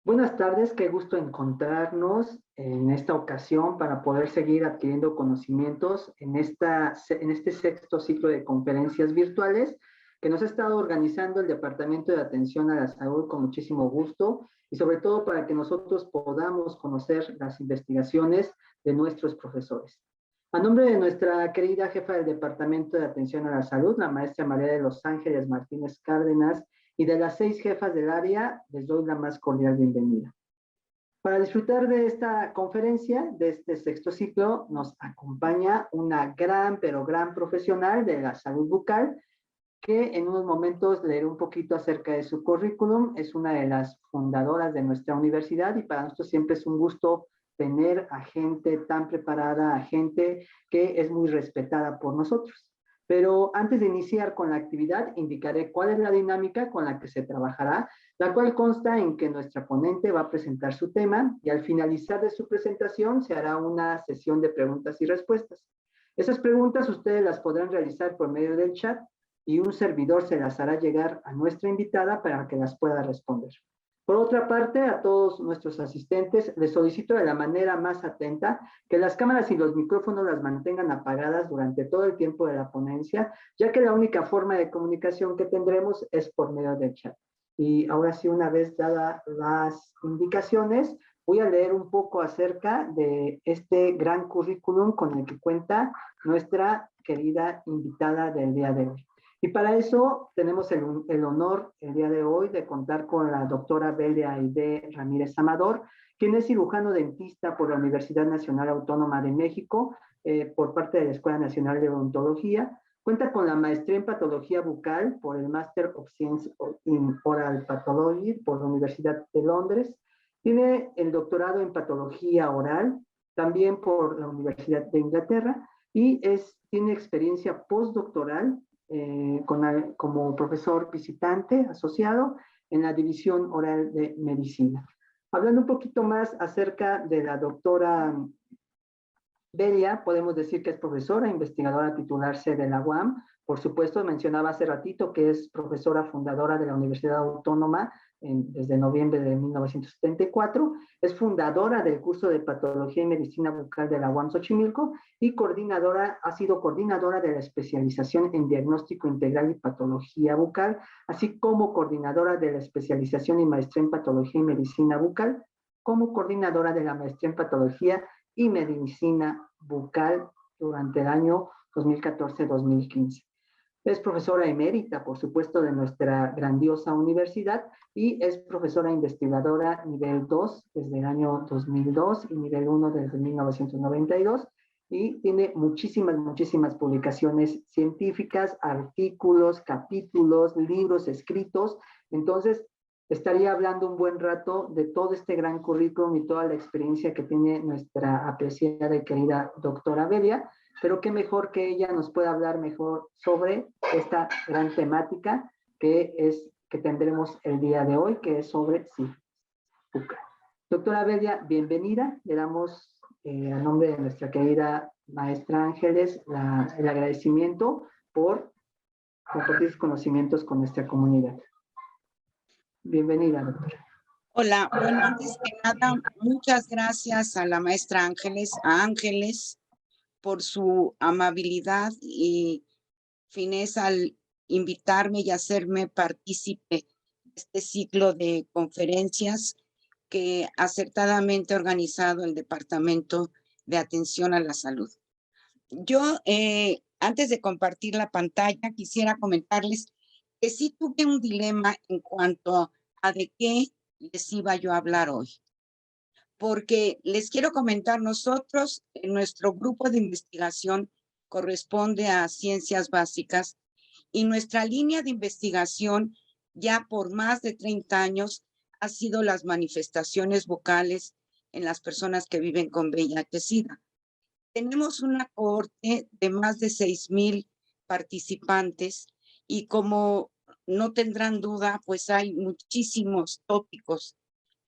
Buenas tardes, qué gusto encontrarnos en esta ocasión para poder seguir adquiriendo conocimientos en este sexto ciclo de conferencias virtuales que nos ha estado organizando el Departamento de Atención a la Salud con muchísimo gusto y sobre todo para que nosotros podamos conocer las investigaciones de nuestros profesores. A nombre de nuestra querida jefa del Departamento de Atención a la Salud, la maestra María de los Ángeles Martínez Cárdenas, y de las 6 jefas del área, les doy la más cordial bienvenida. Para disfrutar de esta conferencia, de este sexto ciclo, nos acompaña una gran, pero gran profesional de la salud bucal, que en unos momentos leeré un poquito acerca de su currículum. Es una de las fundadoras de nuestra universidad y para nosotros siempre es un gusto tener a gente tan preparada, a gente que es muy respetada por nosotros. Pero antes de iniciar con la actividad, indicaré cuál es la dinámica con la que se trabajará, la cual consta en que nuestra ponente va a presentar su tema y al finalizar de su presentación se hará una sesión de preguntas y respuestas. Esas preguntas ustedes las podrán realizar por medio del chat y un servidor se las hará llegar a nuestra invitada para que las pueda responder. Por otra parte, a todos nuestros asistentes les solicito de la manera más atenta que las cámaras y los micrófonos las mantengan apagadas durante todo el tiempo de la ponencia, ya que la única forma de comunicación que tendremos es por medio del chat. Y ahora sí, una vez dadas las indicaciones, voy a leer un poco acerca de este gran currículum con el que cuenta nuestra querida invitada del día de hoy. Y para eso tenemos el honor el día de hoy de contar con la doctora Belia Aide Ramírez Amador, quien es cirujano dentista por la Universidad Nacional Autónoma de México, por parte de la Escuela Nacional de Odontología. Cuenta con la maestría en patología bucal por el Master of Science in Oral Pathology por la Universidad de Londres. Tiene el doctorado en patología oral, también por la Universidad de Inglaterra, y tiene experiencia postdoctoral como profesor visitante asociado en la División Oral de Medicina. Hablando un poquito más acerca de la doctora Belia, podemos decir que es profesora, investigadora titular C de la UAM. Por supuesto, mencionaba hace ratito que es profesora fundadora de la Universidad Autónoma desde noviembre de 1974. Es fundadora del curso de Patología y Medicina Bucal de la UAM Xochimilco y ha sido coordinadora de la especialización en Diagnóstico Integral y Patología Bucal, así como coordinadora de la especialización y maestría en Patología y Medicina Bucal, como coordinadora de la maestría en Patología y Medicina Bucal durante el año 2014-2015. Es profesora emérita, por supuesto, de nuestra grandiosa universidad y es profesora investigadora nivel 2 desde el año 2002 y nivel 1 desde 1992 y tiene muchísimas publicaciones científicas, artículos, capítulos, libros escritos. Entonces, estaría hablando un buen rato de todo este gran currículum y toda la experiencia que tiene nuestra apreciada y querida doctora Belia, pero qué mejor que ella nos pueda hablar mejor sobre esta gran temática que tendremos el día de hoy, que es sobre sífilis. Doctora Belia, bienvenida. Le damos a nombre de nuestra querida maestra Ángeles el agradecimiento por compartir sus conocimientos con nuestra comunidad. Bienvenida, doctora. Hola, bueno, antes que nada, muchas gracias a la maestra Ángeles, por su amabilidad y fineza al invitarme y hacerme partícipe de este ciclo de conferencias que acertadamente ha organizado el Departamento de Atención a la Salud. Yo, antes de compartir la pantalla, quisiera comentarles que sí tuve un dilema en cuanto a de qué les iba yo a hablar hoy. Porque les quiero comentar, nosotros, en nuestro grupo de investigación corresponde a ciencias básicas y nuestra línea de investigación ya por más de 30 años ha sido las manifestaciones vocales en las personas que viven con VIH-Sida. Tenemos una cohorte de más de 6,000 participantes y como no tendrán duda, pues hay muchísimos tópicos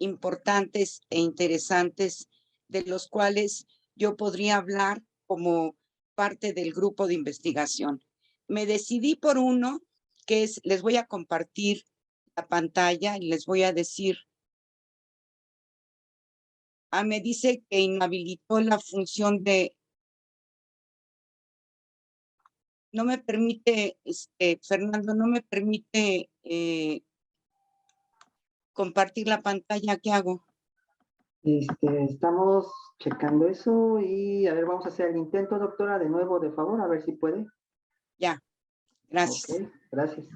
importantes e interesantes de los cuales yo podría hablar como parte del grupo de investigación. Me decidí por uno que es, les voy a compartir la pantalla y les voy a decir me dice que inhabilitó la función de... No me permite, Fernando, no me permite compartir la pantalla. ¿Qué hago? Estamos checando eso y a ver, vamos a hacer el intento, doctora, de nuevo, de favor, a ver si puede. Ya, gracias. Ok, gracias.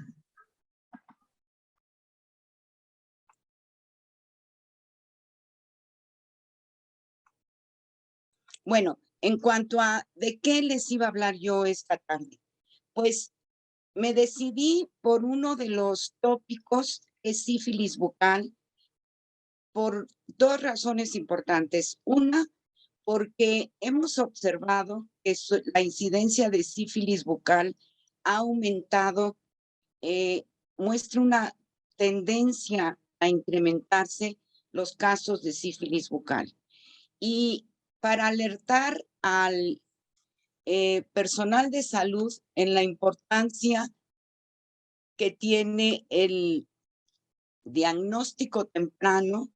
Bueno, en cuanto a de qué les iba a hablar yo esta tarde, pues me decidí por uno de los tópicos, es sífilis bucal, por dos razones importantes. Una, porque hemos observado que la incidencia de sífilis bucal ha aumentado, muestra una tendencia a incrementarse los casos de sífilis bucal. Y para alertar al personal de salud en la importancia que tiene el diagnóstico temprano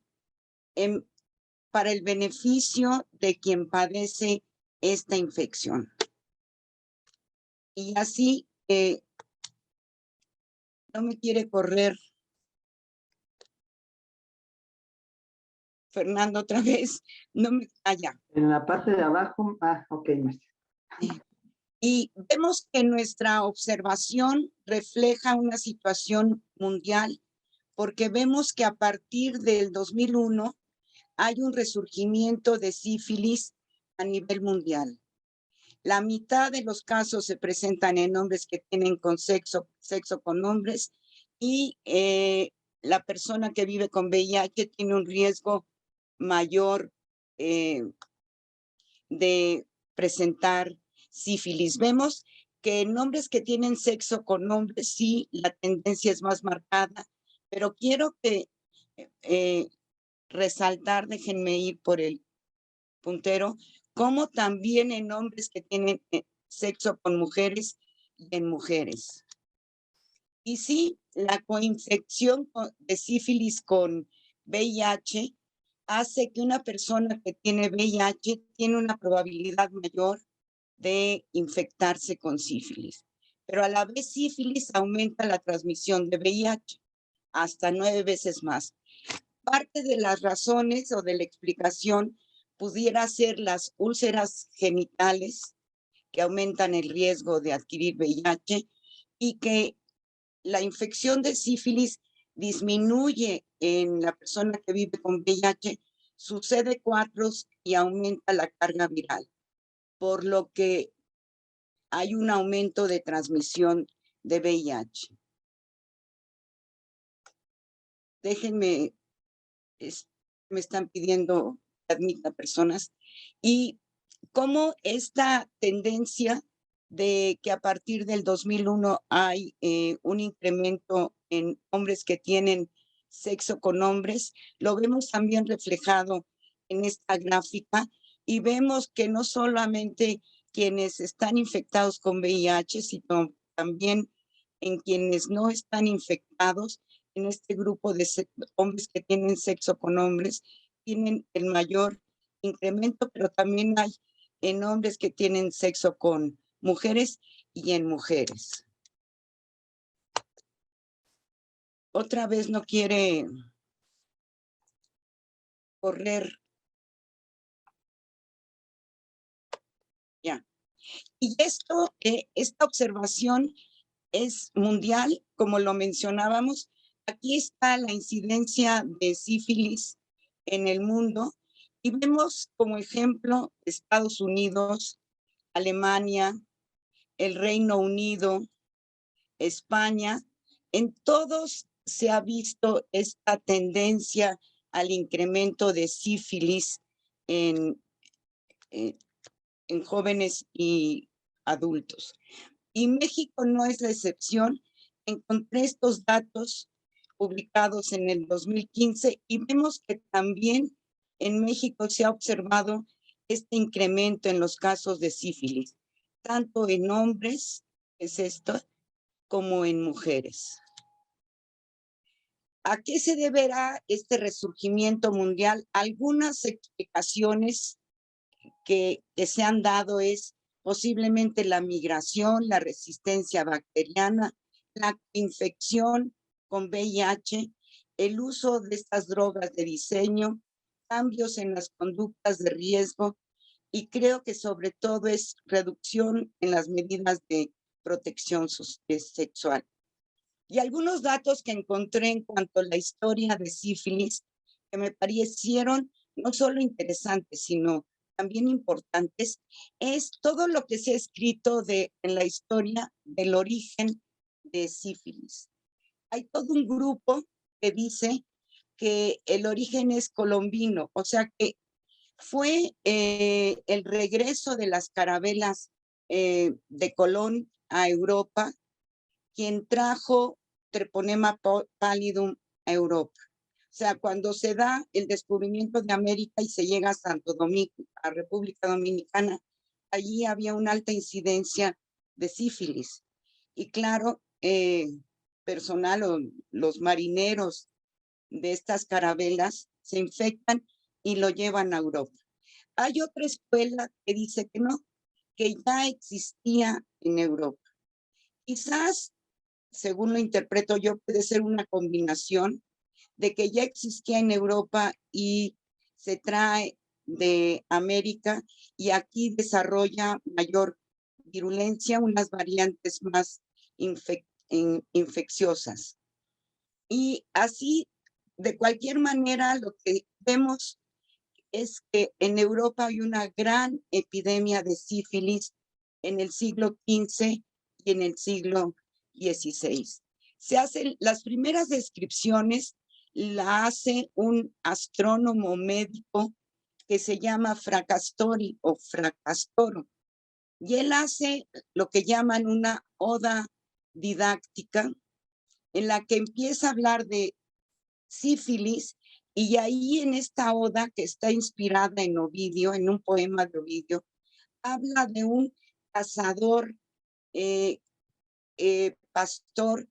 para el beneficio de quien padece esta infección. Y así, no me quiere correr Fernando otra vez, no me calla. En la parte de abajo, ok, maestra. Y vemos que nuestra observación refleja una situación mundial, porque vemos que a partir del 2001 hay un resurgimiento de sífilis a nivel mundial. La mitad de los casos se presentan en hombres que tienen sexo con hombres y la persona que vive con VIH tiene un riesgo mayor de presentar sífilis. Vemos que en hombres que tienen sexo con hombres sí la tendencia es más marcada, pero quiero que resaltar, déjenme ir por el puntero, como también en hombres que tienen sexo con mujeres y en mujeres. Y sí, la coinfección de sífilis con VIH hace que una persona que tiene VIH tiene una probabilidad mayor de infectarse con sífilis. Pero a la vez sífilis aumenta la transmisión de VIH hasta 9 veces más. Parte de las razones o de la explicación pudiera ser las úlceras genitales que aumentan el riesgo de adquirir VIH y que la infección de sífilis disminuye en la persona que vive con VIH sus CD4 y aumenta la carga viral, por lo que hay un aumento de transmisión de VIH. Déjenme, me están pidiendo que admita personas. Y cómo esta tendencia de que a partir del 2001 hay un incremento en hombres que tienen sexo con hombres, lo vemos también reflejado en esta gráfica y vemos que no solamente quienes están infectados con VIH, sino también en quienes no están infectados, en este grupo de hombres que tienen sexo con hombres, tienen el mayor incremento, pero también hay en hombres que tienen sexo con mujeres y en mujeres. Otra vez no quiere correr. Ya. Y esto, esta observación es mundial, como lo mencionábamos. Aquí está la incidencia de sífilis en el mundo y vemos como ejemplo Estados Unidos, Alemania, el Reino Unido, España. En todos se ha visto esta tendencia al incremento de sífilis en jóvenes y adultos. Y México no es la excepción. Encontré estos datos publicados en el 2015 y vemos que también en México se ha observado este incremento en los casos de sífilis, tanto en hombres, es esto, como en mujeres. ¿A qué se deberá este resurgimiento mundial? Algunas explicaciones que se han dado es posiblemente la migración, la resistencia bacteriana, la infección con VIH, el uso de estas drogas de diseño, cambios en las conductas de riesgo y creo que sobre todo es reducción en las medidas de protección sexual. Y algunos datos que encontré en cuanto a la historia de sífilis que me parecieron no solo interesantes, sino también importantes, es todo lo que se ha escrito en la historia del origen de sífilis. Hay todo un grupo que dice que el origen es colombino, o sea que fue el regreso de las carabelas de Colón a Europa quien trajo Treponema pallidum a Europa. O sea, cuando se da el descubrimiento de América y se llega a Santo Domingo, a República Dominicana, allí había una alta incidencia de sífilis. Y claro, personal o los marineros de estas carabelas se infectan y lo llevan a Europa. Hay otra escuela que dice que no, que ya existía en Europa. Quizás, según lo interpreto yo, puede ser una combinación de que ya existía en Europa y se trae de América y aquí desarrolla mayor virulencia, unas variantes más infecciosas. Y así, de cualquier manera, lo que vemos es que en Europa hay una gran epidemia de sífilis en el siglo XV y en el siglo XVI. Se hacen las primeras descripciones, la hace un astrónomo médico que se llama Fracastori o Fracastoro. Y él hace lo que llaman una oda didáctica en la que empieza a hablar de sífilis y ahí en esta oda que está inspirada en Ovidio, en un poema de Ovidio, habla de un cazador pastor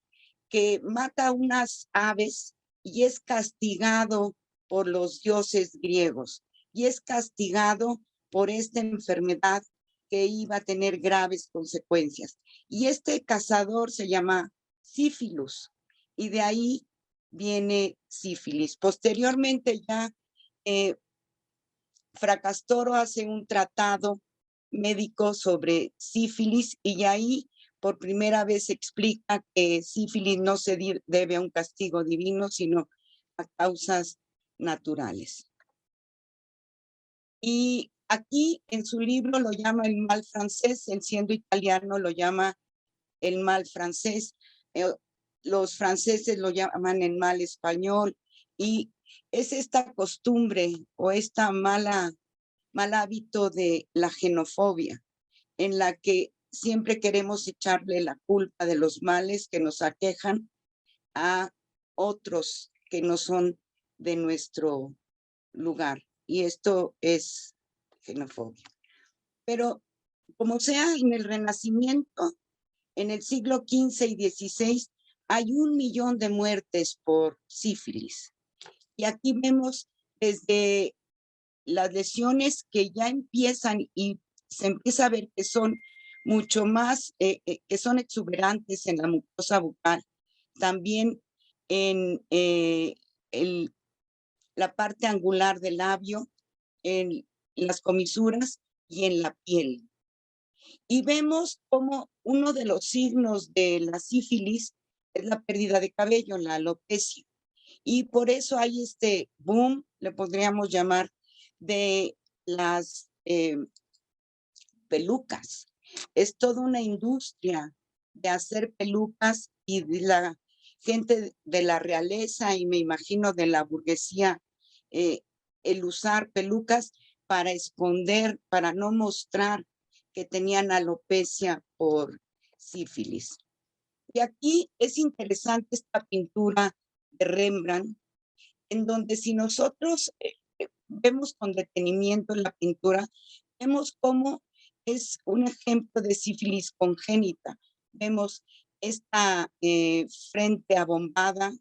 que mata unas aves y es castigado por los dioses griegos y es castigado por esta enfermedad que iba a tener graves consecuencias. Y este cazador se llama Sífilus y de ahí viene sífilis. Posteriormente ya Fracastoro hace un tratado médico sobre sífilis y ahí por primera vez explica que sífilis no se debe a un castigo divino, sino a causas naturales. Y aquí en su libro lo llama el mal francés, él siendo italiano lo llama el mal francés, los franceses lo llaman el mal español y es esta costumbre o esta mal hábito de la xenofobia, en la que siempre queremos echarle la culpa de los males que nos aquejan a otros que no son de nuestro lugar. Y esto es xenofobia. Pero como sea, en el Renacimiento, en el siglo XV y XVI, hay 1 millón de muertes por sífilis. Y aquí vemos desde las lesiones que ya empiezan y se empieza a ver que son mucho más, que son exuberantes en la mucosa bucal, también en la parte angular del labio, en las comisuras y en la piel. Y vemos como uno de los signos de la sífilis es la pérdida de cabello, la alopecia. Y por eso hay este boom, le podríamos llamar, de las pelucas. Es toda una industria de hacer pelucas y de la gente de la realeza y me imagino de la burguesía, el usar pelucas para esconder, para no mostrar que tenían alopecia por sífilis. Y aquí es interesante esta pintura de Rembrandt, en donde si nosotros vemos con detenimiento la pintura, vemos cómo es un ejemplo de sífilis congénita. Vemos esta frente abombada,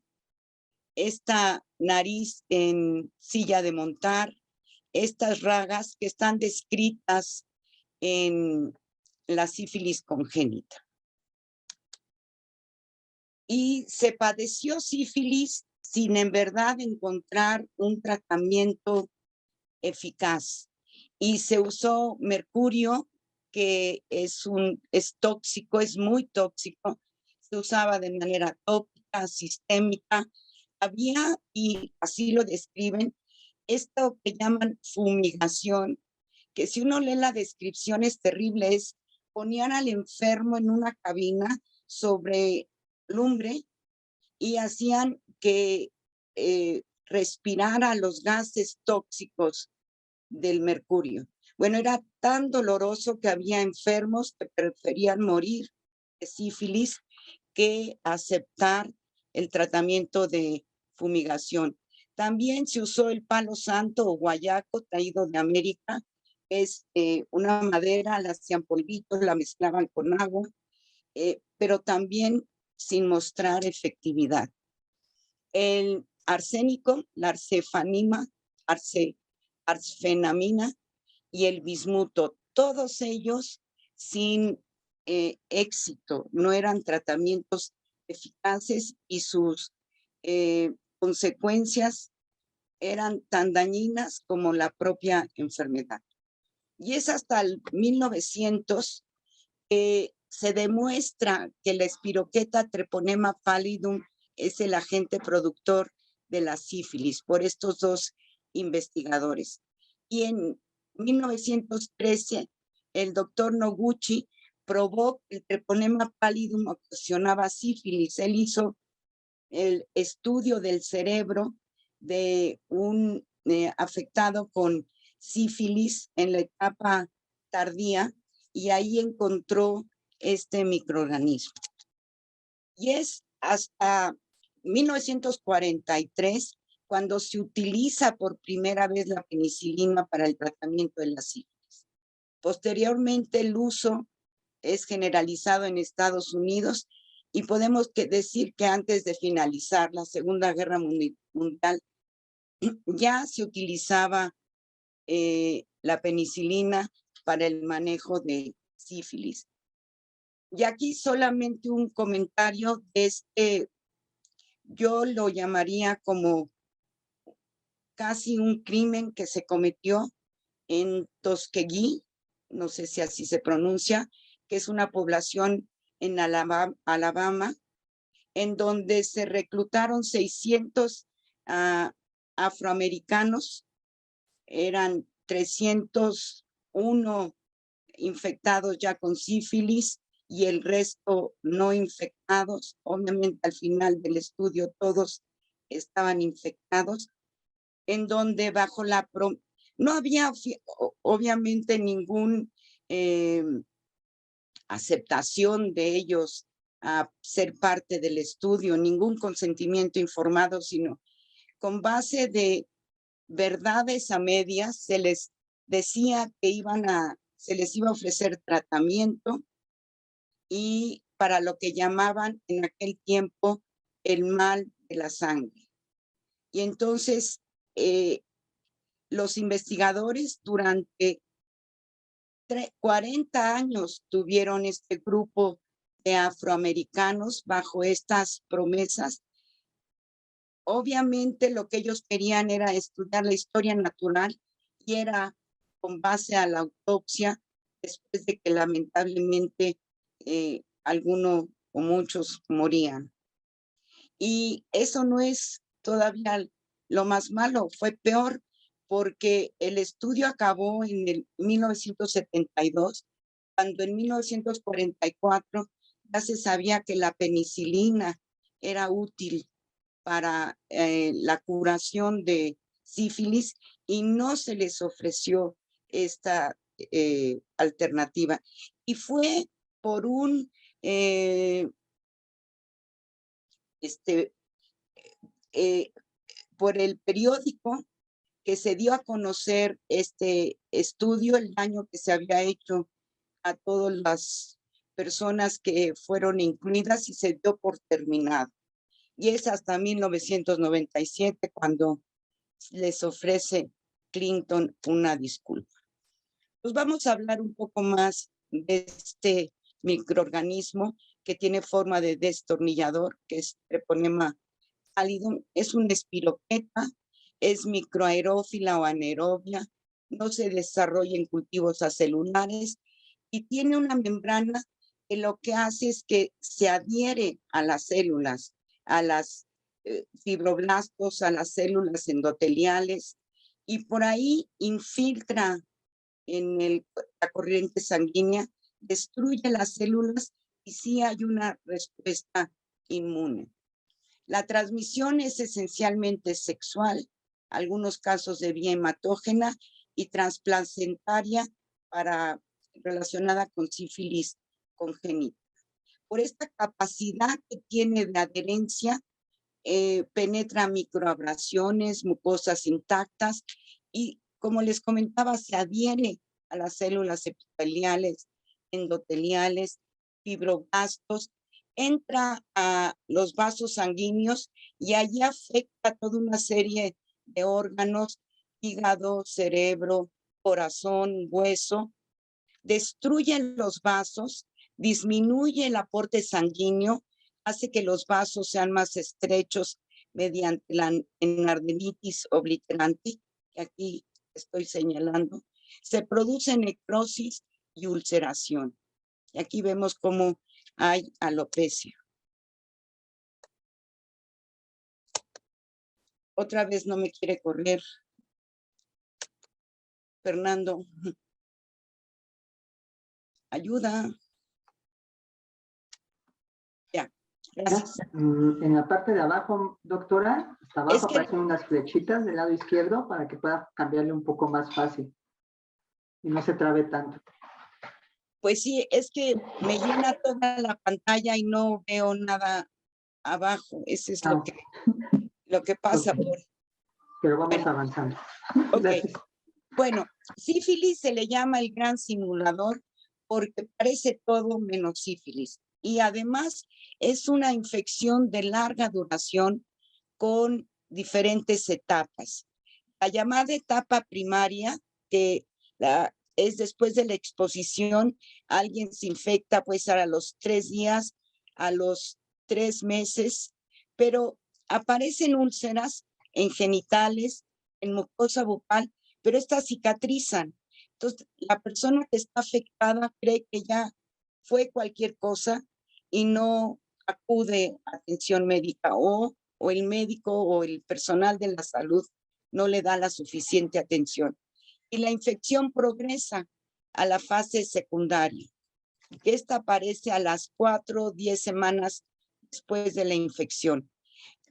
esta nariz en silla de montar, estas ragas que están descritas en la sífilis congénita. Y se padeció sífilis sin en verdad encontrar un tratamiento eficaz. Y se usó mercurio, que es tóxico, es muy tóxico. Se usaba de manera tópica, sistémica. Había, y así lo describen, esto que llaman fumigación, que si uno lee la descripción es terrible, es ponían al enfermo en una cabina sobre lumbre y hacían que respirara los gases tóxicos del mercurio. Bueno, era tan doloroso que había enfermos que preferían morir de sífilis que aceptar el tratamiento de fumigación. También se usó el palo santo o guayaco traído de América. Es una madera, la hacían polvitos, la mezclaban con agua, pero también sin mostrar efectividad. El arsénico, la arsfenamina y el bismuto, todos ellos sin éxito, no eran tratamientos eficaces y sus consecuencias eran tan dañinas como la propia enfermedad. Y es hasta el 1900 que se demuestra que la espiroqueta treponema pallidum es el agente productor de la sífilis por estos dos investigadores. Y en 1913, el doctor Noguchi probó que el treponema pallidum ocasionaba sífilis. Él hizo el estudio del cerebro de un afectado con sífilis en la etapa tardía y ahí encontró este microorganismo. Y es hasta 1943 cuando se utiliza por primera vez la penicilina para el tratamiento de la sífilis. Posteriormente el uso es generalizado en Estados Unidos y podemos decir que antes de finalizar la Segunda Guerra Mundial ya se utilizaba la penicilina para el manejo de sífilis. Y aquí solamente un comentario de yo lo llamaría como casi un crimen que se cometió en Tuskegee, no sé si así se pronuncia, que es una población en Alabama, en donde se reclutaron 600 afroamericanos, eran 301 infectados ya con sífilis y el resto no infectados. Obviamente al final del estudio todos estaban infectados, en donde bajo no había obviamente ningún aceptación de ellos a ser parte del estudio, ningún consentimiento informado, sino con base de verdades a medias se les decía que se les iba a ofrecer tratamiento y para lo que llamaban en aquel tiempo el mal de la sangre. Y entonces los investigadores durante 40 años tuvieron este grupo de afroamericanos bajo estas promesas. Obviamente lo que ellos querían era estudiar la historia natural y era con base a la autopsia, después de que lamentablemente algunos o muchos morían. Y eso no es todavía lo más malo, fue peor porque el estudio acabó en el 1972, cuando en 1944 ya se sabía que la penicilina era útil para la curación de sífilis y no se les ofreció esta alternativa. Y fue por un por el periódico que se dio a conocer este estudio, el daño que se había hecho a todas las personas que fueron incluidas y se dio por terminado. y es hasta 1997 cuando les ofrece Clinton una disculpa. Pues vamos a hablar un poco más de este microorganismo que tiene forma de destornillador, que es Treponema pallidum. Es una espiroqueta, es microaerófila o anaerobia, no se desarrolla en cultivos acelulares y tiene una membrana que lo que hace es que se adhiere a las células, a las fibroblastos, a las células endoteliales, y por ahí infiltra en la corriente sanguínea, destruye las células y sí hay una respuesta inmune. La transmisión es esencialmente sexual, algunos casos de vía hematógena y transplacentaria relacionada con sífilis congénita. Por esta capacidad que tiene de adherencia, penetra microabrasiones, mucosas intactas y, como les comentaba, se adhiere a las células epiteliales, endoteliales, fibroblastos, entra a los vasos sanguíneos y allí afecta a toda una serie de órganos, hígado, cerebro, corazón, hueso, destruye los vasos, disminuye el aporte sanguíneo, hace que los vasos sean más estrechos mediante la enardenitis obliterante, que aquí estoy señalando. Se produce necrosis y ulceración. Y aquí vemos cómo hay alopecia. Otra vez no me quiere correr. Fernando. Ayuda. Ya, gracias. En la parte de abajo, doctora, hasta abajo aparecen unas flechitas del lado izquierdo para que pueda cambiarle un poco más fácil y no se trabe tanto. Pues sí, es que me llena toda la pantalla y no veo nada abajo. Eso es lo que pasa. Okay. Pero vamos avanzando. Okay. Bueno, sífilis se le llama el gran simulador porque parece todo menos sífilis. Y además es una infección de larga duración con diferentes etapas. La llamada etapa primaria, que es después de la exposición, alguien se infecta, puede ser a los 3 días, a los 3 meses, pero aparecen úlceras en genitales, en mucosa bucal, pero estas cicatrizan. Entonces, la persona que está afectada cree que ya fue cualquier cosa y no acude a atención médica o el médico o el personal de la salud no le da la suficiente atención. Y la infección progresa a la fase secundaria. Esta aparece a las 4 o 10 semanas después de la infección.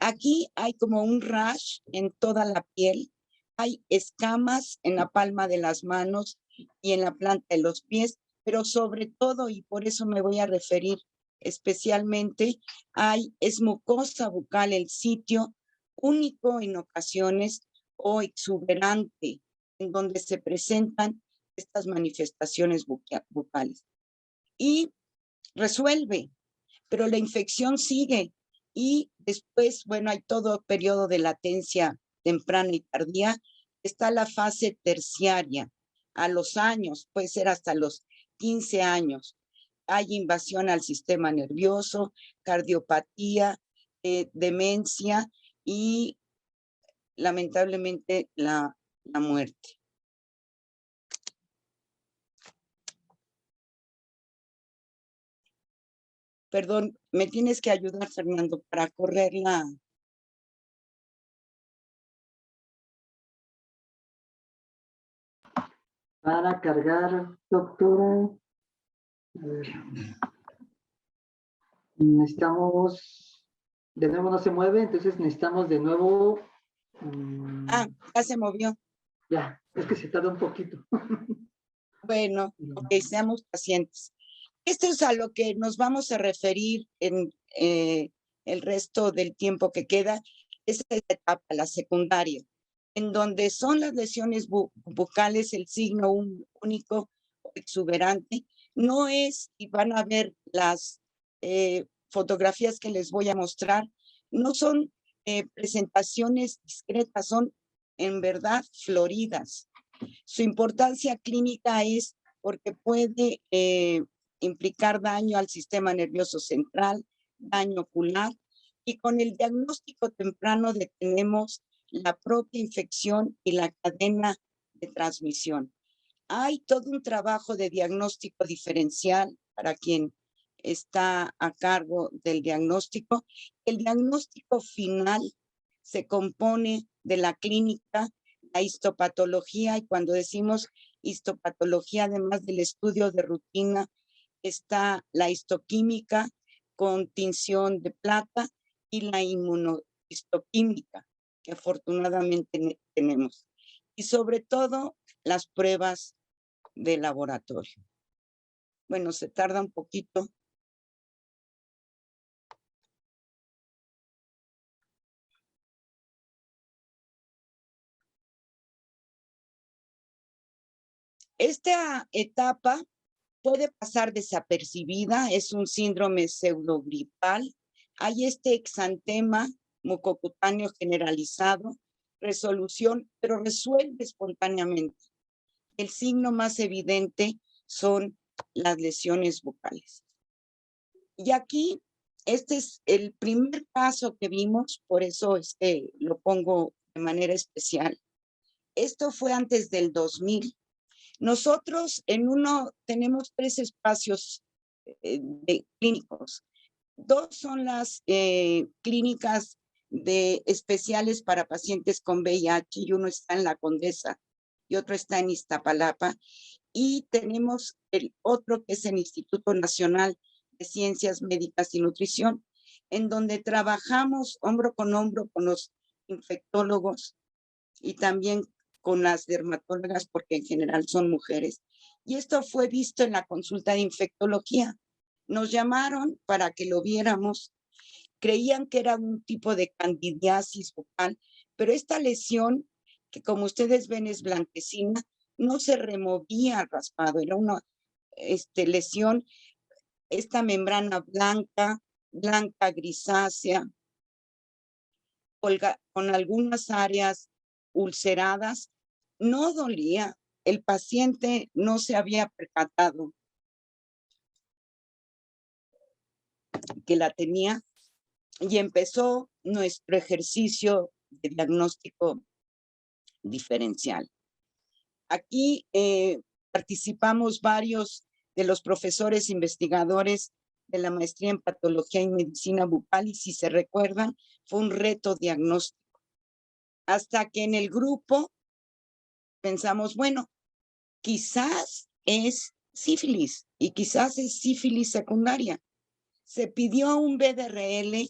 Aquí hay como un rash en toda la piel, hay escamas en la palma de las manos y en la planta de los pies, pero sobre todo, y por eso me voy a referir especialmente, es mucosa bucal el sitio, único en ocasiones o exuberante, en donde se presentan estas manifestaciones bucales. Y resuelve, pero la infección sigue. Y después, bueno, hay todo periodo de latencia temprana y tardía. Está la fase terciaria, a los años, puede ser hasta los 15 años. Hay invasión al sistema nervioso, cardiopatía, demencia y lamentablemente la muerte. Perdón, me tienes que ayudar, Fernando, para correrla. Para cargar, doctora. A ver. Necesitamos, de nuevo no se mueve, entonces necesitamos de nuevo. Ya se movió. Ya, es que se tarda un poquito. Bueno, ok, seamos pacientes. Esto es a lo que nos vamos a referir en el resto del tiempo que queda. Esa es la etapa, la secundaria, en donde son las lesiones bucales el signo único exuberante. No es, y van a ver las fotografías que les voy a mostrar no son presentaciones discretas, son en verdad floridas. Su importancia clínica es porque puede implicar daño al sistema nervioso central, daño ocular, y con el diagnóstico temprano detenemos la propia infección y la cadena de transmisión. Hay todo un trabajo de diagnóstico diferencial para quien está a cargo del diagnóstico. El diagnóstico final se compone de la clínica, la histopatología, y cuando decimos histopatología, además del estudio de rutina, está la histoquímica con tinción de plata y la inmunohistoquímica, que afortunadamente tenemos. Y sobre todo, las pruebas de laboratorio. Bueno, se tarda un poquito. Esta etapa puede pasar desapercibida, es un síndrome pseudogripal. Hay este exantema mucocutáneo generalizado, resolución, pero resuelve espontáneamente. El signo más evidente son las lesiones bucales. Y aquí, este es el primer caso que vimos, por eso lo pongo de manera especial. Esto fue antes del 2000. Nosotros tenemos 3 espacios clínicos. 2 son las clínicas especiales para pacientes con VIH, y uno está en La Condesa y otro está en Iztapalapa. Y tenemos el otro que es el Instituto Nacional de Ciencias Médicas y Nutrición, en donde trabajamos hombro con los infectólogos y también con las dermatólogas, porque en general son mujeres. Y esto fue visto en la consulta de infectología. Nos llamaron para que lo viéramos. Creían que era un tipo de candidiasis bucal, pero esta lesión, que como ustedes ven es blanquecina, no se removía al raspado, era una lesión, esta membrana blanca grisácea, con algunas áreas ulceradas. No dolía, el paciente no se había percatado que la tenía, y empezó nuestro ejercicio de diagnóstico diferencial. Aquí participamos varios de los profesores investigadores de la maestría en patología y medicina bucal, y si se recuerdan, fue un reto diagnóstico. Hasta que en el grupo pensamos, bueno, quizás es sífilis y quizás es sífilis secundaria. Se pidió un BDRL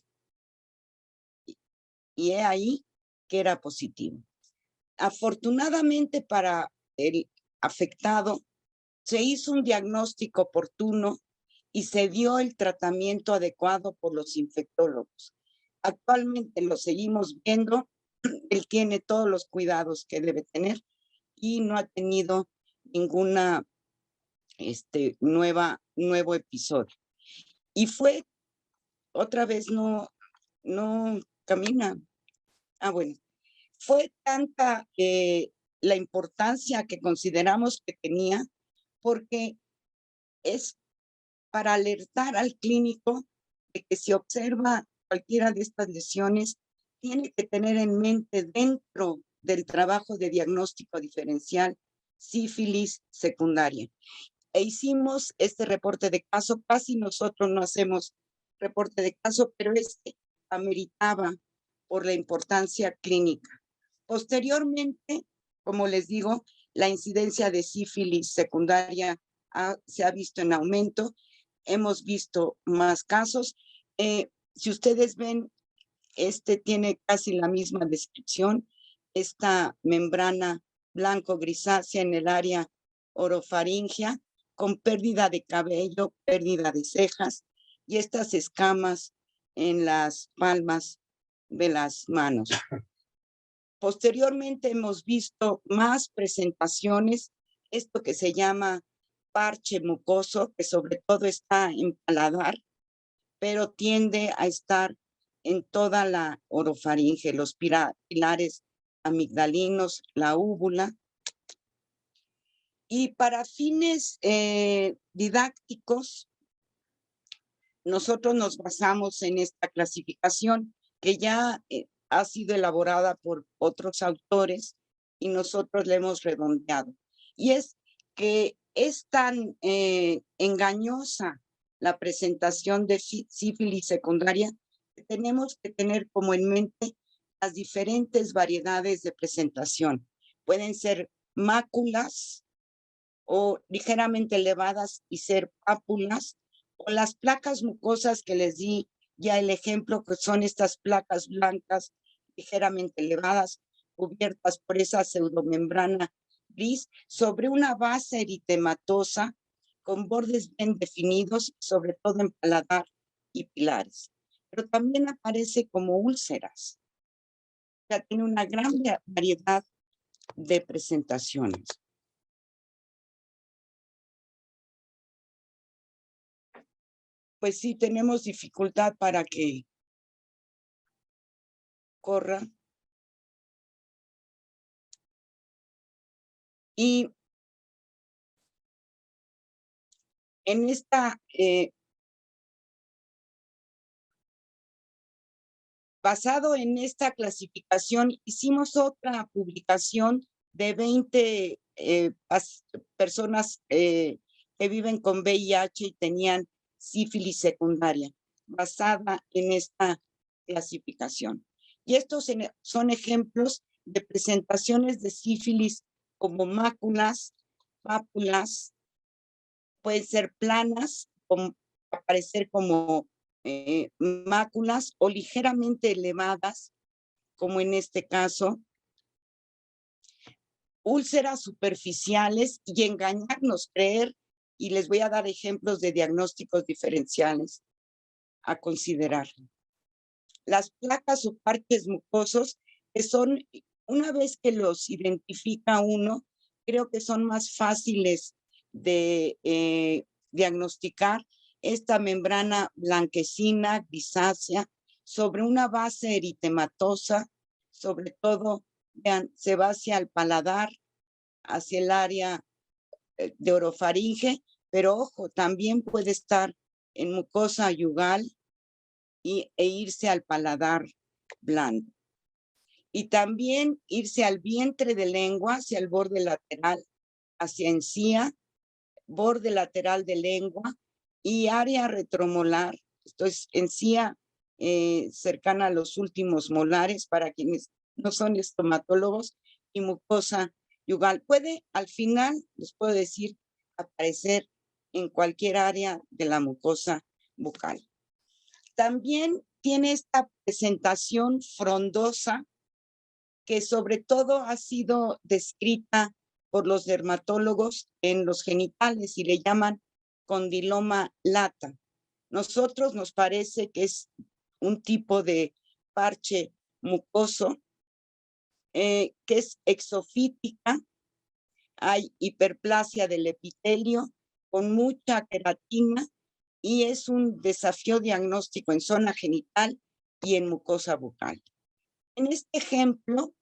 y he ahí que era positivo. Afortunadamente para el afectado, se hizo un diagnóstico oportuno y se dio el tratamiento adecuado por los infectólogos. Actualmente lo seguimos viendo, él tiene todos los cuidados que debe tener y no ha tenido ninguna nuevo episodio. Y fue, otra vez no camina. Bueno, fue tanta la importancia que consideramos que tenía, porque es para alertar al clínico de que si observa cualquiera de estas lesiones, tiene que tener en mente dentro del trabajo de diagnóstico diferencial sífilis secundaria. E hicimos este reporte de caso. Casi nosotros no hacemos reporte de caso, pero ameritaba por la importancia clínica. Posteriormente, como les digo, la incidencia de sífilis secundaria se ha visto en aumento. Hemos visto más casos. Si ustedes ven, tiene casi la misma descripción. Esta membrana blanco-grisácea en el área orofaringea, con pérdida de cabello, pérdida de cejas, y estas escamas en las palmas de las manos. Posteriormente hemos visto más presentaciones, esto que se llama parche mucoso, que sobre todo está en paladar, pero tiende a estar en toda la orofaringe, los pilares amigdalinos, la úvula. Y para fines didácticos, nosotros nos basamos en esta clasificación que ya ha sido elaborada por otros autores y nosotros la hemos redondeado. Y es que es tan engañosa la presentación de sífilis secundaria que tenemos que tener como en mente las diferentes variedades de presentación. Pueden ser máculas o ligeramente elevadas y ser pápulas, o las placas mucosas que les di ya el ejemplo, que son estas placas blancas ligeramente elevadas, cubiertas por esa pseudomembrana gris, sobre una base eritematosa con bordes bien definidos, sobre todo en paladar y pilares. Pero también aparece como úlceras. Ya tiene una gran variedad de presentaciones. Pues sí, tenemos dificultad para que corra. Y en esta, basado en esta clasificación, hicimos otra publicación de 20 personas que viven con VIH y tenían sífilis secundaria, basada en esta clasificación. Y estos son ejemplos de presentaciones de sífilis como máculas, pápulas, pueden ser planas, aparecer como máculas o ligeramente elevadas, como en este caso, úlceras superficiales y engañarnos, creer, y les voy a dar ejemplos de diagnósticos diferenciales a considerar. Las placas o parches mucosos, que son, una vez que los identifica uno, creo que son más fáciles de diagnosticar. Esta membrana blanquecina, grisácea, sobre una base eritematosa, sobre todo, vean, se va hacia el paladar, hacia el área de orofaringe, pero ojo, también puede estar en mucosa yugal e irse al paladar blando. Y también irse al vientre de lengua, hacia el borde lateral, hacia encía, borde lateral de lengua y área retromolar. Esto es encía cercana a los últimos molares para quienes no son estomatólogos, y mucosa yugal. Puede, al final, les puedo decir, aparecer en cualquier área de la mucosa bucal. También tiene esta presentación frondosa que sobre todo ha sido descrita por los dermatólogos en los genitales y le llaman condiloma lata. Nosotros nos parece que es un tipo de parche mucoso que es exofítica. Hay hiperplasia del epitelio con mucha queratina y es un desafío diagnóstico en zona genital y en mucosa bucal. En este ejemplo,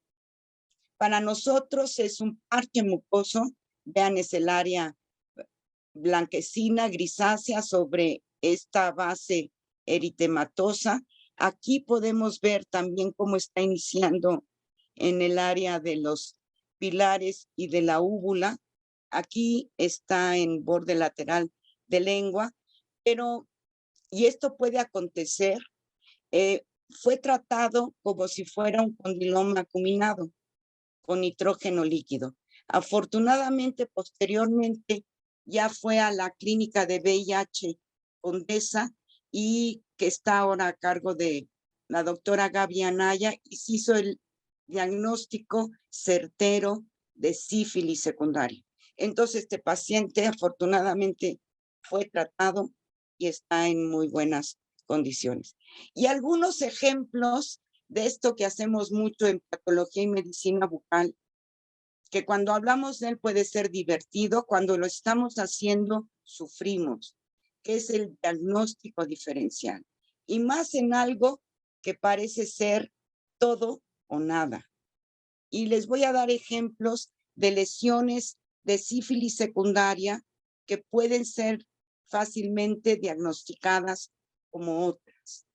para nosotros es un parche mucoso. Vean, es el área blanquecina, grisácea sobre esta base eritematosa. Aquí podemos ver también cómo está iniciando en el área de los pilares y de la úvula. Aquí está en borde lateral de lengua, pero, y esto puede acontecer, fue tratado como si fuera un condiloma acuminado con nitrógeno líquido. Afortunadamente, posteriormente, ya fue a la clínica de VIH Condesa y que está ahora a cargo de la doctora Gaby Anaya y se hizo el diagnóstico certero de sífilis secundaria. Entonces, este paciente afortunadamente fue tratado y está en muy buenas condiciones. Y algunos ejemplos de esto que hacemos mucho en patología y medicina bucal, que cuando hablamos de él puede ser divertido, cuando lo estamos haciendo sufrimos, que es el diagnóstico diferencial. y más en algo que parece ser todo o nada. Y les voy a dar ejemplos de lesiones de sífilis secundaria que pueden ser fácilmente diagnosticadas como otras.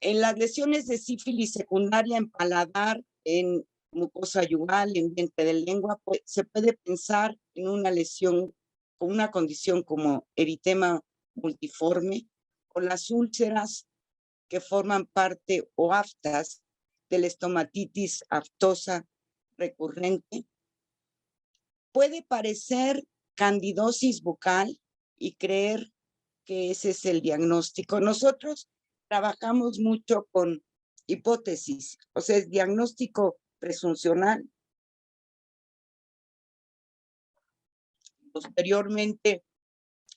En las lesiones de sífilis secundaria en paladar, en mucosa yugal, en diente de lengua, se puede pensar en una lesión con una condición como eritema multiforme o las úlceras que forman parte o aftas de la estomatitis aftosa recurrente. Puede parecer candidosis bucal y creer que ese es el diagnóstico. Nosotros trabajamos mucho con hipótesis, o sea, es diagnóstico presuncional. Posteriormente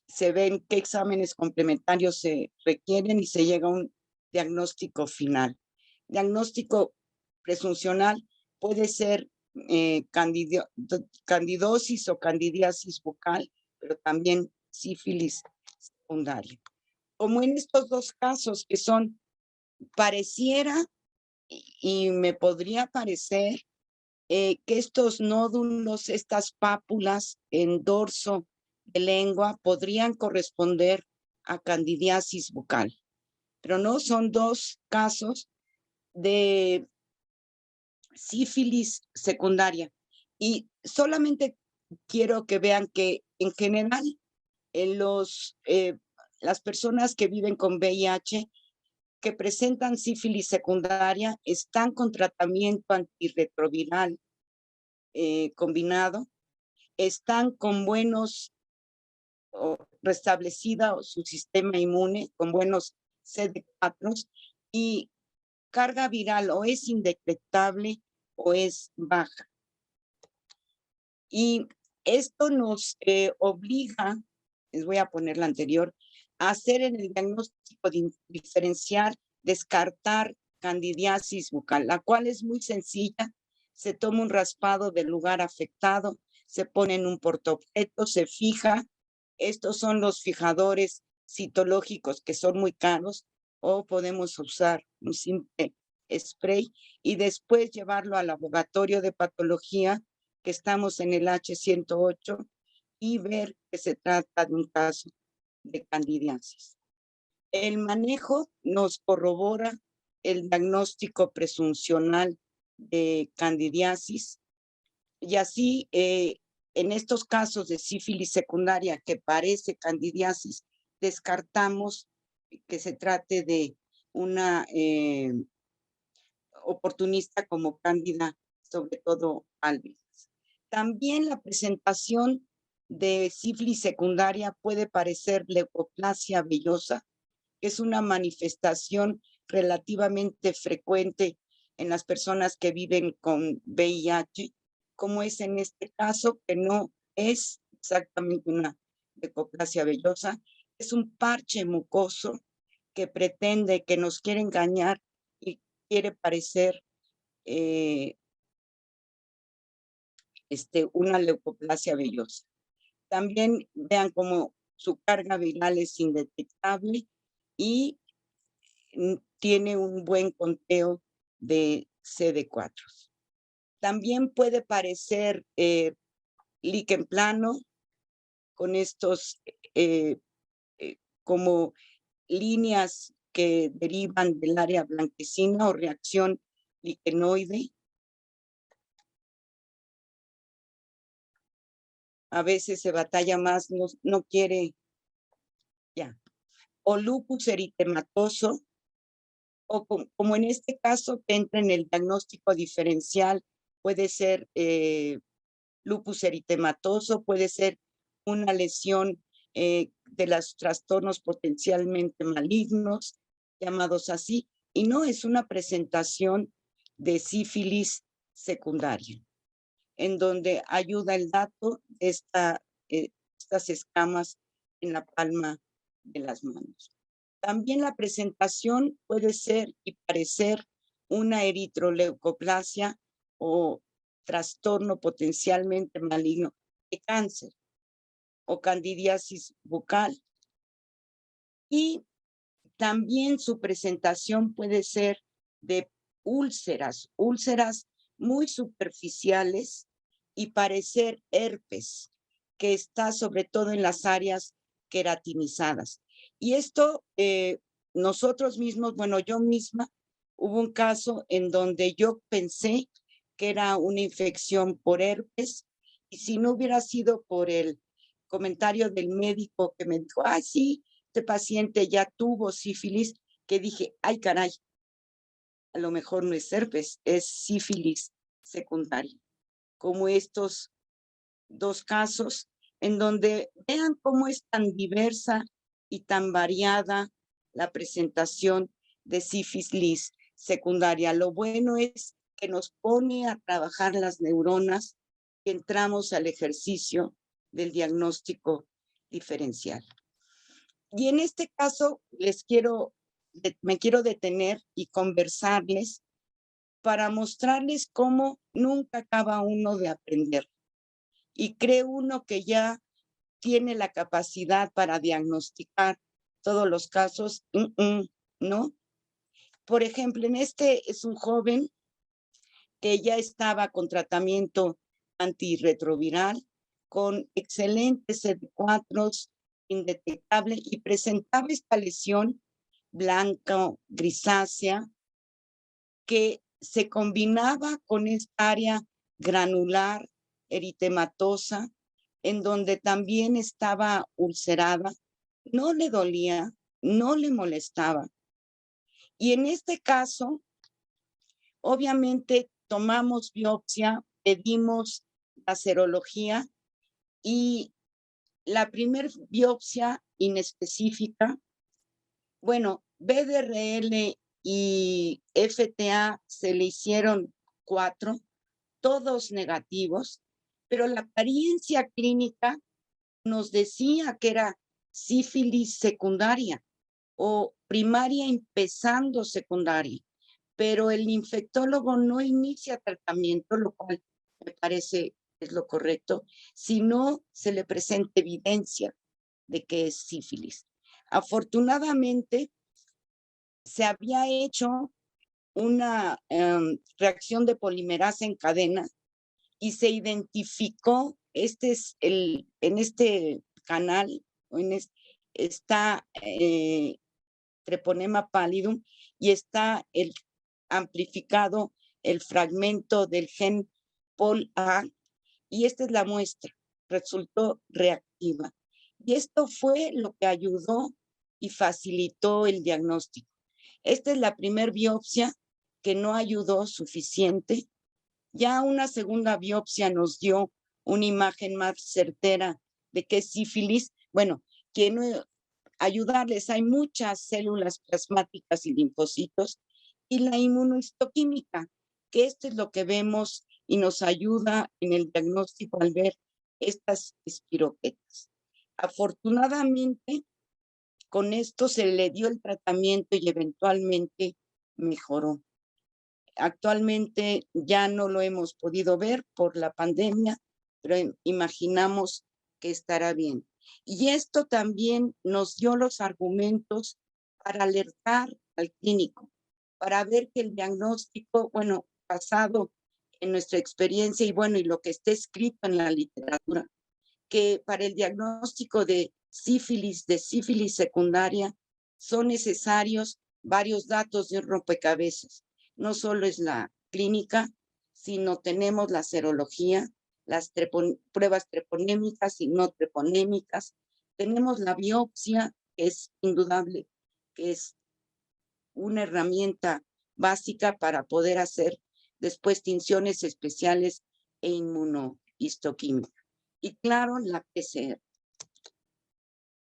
se ven qué exámenes complementarios se requieren y se llega a un diagnóstico final. Diagnóstico presuncional puede ser candidosis o candidiasis bucal, pero también sífilis secundaria. Como en estos dos casos que son, pareciera y me podría parecer que estos nódulos, estas pápulas en dorso de lengua podrían corresponder a candidiasis bucal, pero no, son dos casos de sífilis secundaria. Y solamente quiero que vean que en general en las personas que viven con VIH que presentan sífilis secundaria están con tratamiento antirretroviral combinado, están con buenos, restablecida su sistema inmune, con buenos CD4 y carga viral o es indetectable o es baja. Y esto nos obliga, les voy a poner la anterior, a hacer en el diagnóstico diferencial, descartar candidiasis bucal, la cual es muy sencilla. Se toma un raspado del lugar afectado, se pone en un portaobjeto, se fija. Estos son los fijadores citológicos que son muy caros, o podemos usar un simple spray y después llevarlo al laboratorio de patología, que estamos en el H108, y ver que se trata de un caso de candidiasis. El manejo nos corrobora el diagnóstico presuncional de candidiasis y así en estos casos de sífilis secundaria que parece candidiasis, descartamos que se trate de una oportunista como cándida, sobre todo albicans. También la presentación de sífilis secundaria puede parecer leucoplasia vellosa, que es una manifestación relativamente frecuente en las personas que viven con VIH, como es en este caso, que no es exactamente una leucoplasia vellosa, es un parche mucoso que pretende, que nos quiere engañar y quiere parecer una leucoplasia vellosa. También vean cómo su carga viral es indetectable y tiene un buen conteo de CD4. También puede parecer líquen plano con estos como líneas que derivan del área blanquecina o reacción liquenoide. A veces se batalla más, no quiere, ya. O lupus eritematoso, o como en este caso que entra en el diagnóstico diferencial, puede ser lupus eritematoso, puede ser una lesión de los trastornos potencialmente malignos, llamados así, y no es una presentación de sífilis secundaria, en donde ayuda el dato de estas escamas en la palma de las manos. También la presentación puede ser y parecer una eritroleucoplasia o trastorno potencialmente maligno de cáncer o candidiasis bucal. Y También su presentación puede ser de úlceras muy superficiales y parecer herpes, que está sobre todo en las áreas queratinizadas. Y esto, nosotros mismos, bueno, yo misma, hubo un caso en donde yo pensé que era una infección por herpes, y si no hubiera sido por el comentario del médico que me dijo, ah, sí, este paciente ya tuvo sífilis, que dije, ay, caray, a lo mejor no es herpes, es sífilis secundaria, como estos dos casos, en donde vean cómo es tan diversa y tan variada la presentación de sífilis secundaria. Lo bueno es que nos pone a trabajar las neuronas y entramos al ejercicio del diagnóstico diferencial. Y en este caso me quiero detener y conversarles para mostrarles cómo nunca acaba uno de aprender. Y cree uno que ya tiene la capacidad para diagnosticar todos los casos, ¿no? Por ejemplo, en este es un joven que ya estaba con tratamiento antirretroviral, con excelentes CD4, indetectable, y presentaba esta lesión blanca, grisácea, que se combinaba con esta área granular, eritematosa, en donde también estaba ulcerada, no le dolía, no le molestaba. Y en este caso, obviamente tomamos biopsia, pedimos la serología, y la primer biopsia inespecífica, bueno, BDRL y FTA se le hicieron 4, todos negativos, pero la apariencia clínica nos decía que era sífilis secundaria o primaria empezando secundaria, pero el infectólogo no inicia tratamiento, lo cual me parece es lo correcto, si no se le presenta evidencia de que es sífilis. Afortunadamente, se había hecho una reacción de polimerasa en cadena y se identificó, en este canal, está Treponema pallidum, y está el amplificado el fragmento del gen POL-A, y esta es la muestra, resultó reactiva. Y esto fue lo que ayudó y facilitó el diagnóstico. Esta es la primer biopsia que no ayudó suficiente. Ya una segunda biopsia nos dio una imagen más certera de que es sífilis. Bueno, quiero ayudarles, hay muchas células plasmáticas y linfocitos, y la inmunohistoquímica, que esto es lo que vemos y nos ayuda en el diagnóstico al ver estas espiroquetas. Afortunadamente, con esto se le dio el tratamiento y eventualmente mejoró. Actualmente ya no lo hemos podido ver por la pandemia, pero imaginamos que estará bien. Y esto también nos dio los argumentos para alertar al clínico, para ver que el diagnóstico, bueno, basado en nuestra experiencia y bueno, y lo que está escrito en la literatura, que para el diagnóstico de sífilis secundaria, son necesarios varios datos de un rompecabezas. No solo es la clínica, sino tenemos la serología, las pruebas treponémicas y no treponémicas. Tenemos la biopsia, que es indudable, que es una herramienta básica para poder hacer después tinciones especiales e inmunohistoquímica. Y claro, la PCR.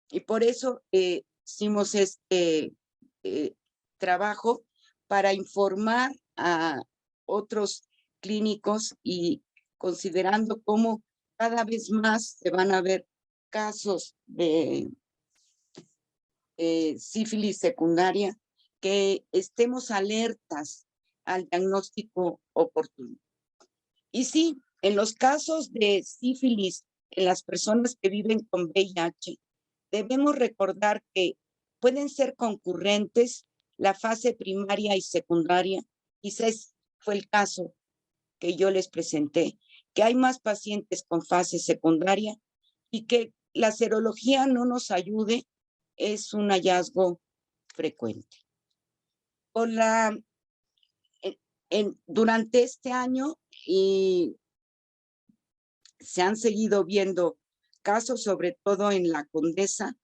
Y por eso hicimos este trabajo para informar a otros clínicos, y considerando cómo cada vez más se van a ver casos de sífilis secundaria, que estemos alertas al diagnóstico oportuno. Y sí, en los casos de sífilis en las personas que viven con VIH, debemos recordar que pueden ser concurrentes la fase primaria y secundaria. Quizás fue el caso que yo les presenté, que hay más pacientes con fase secundaria y que la serología no nos ayude, es un hallazgo frecuente. Durante este año y se han seguido viendo casos, sobre todo en la Condesa,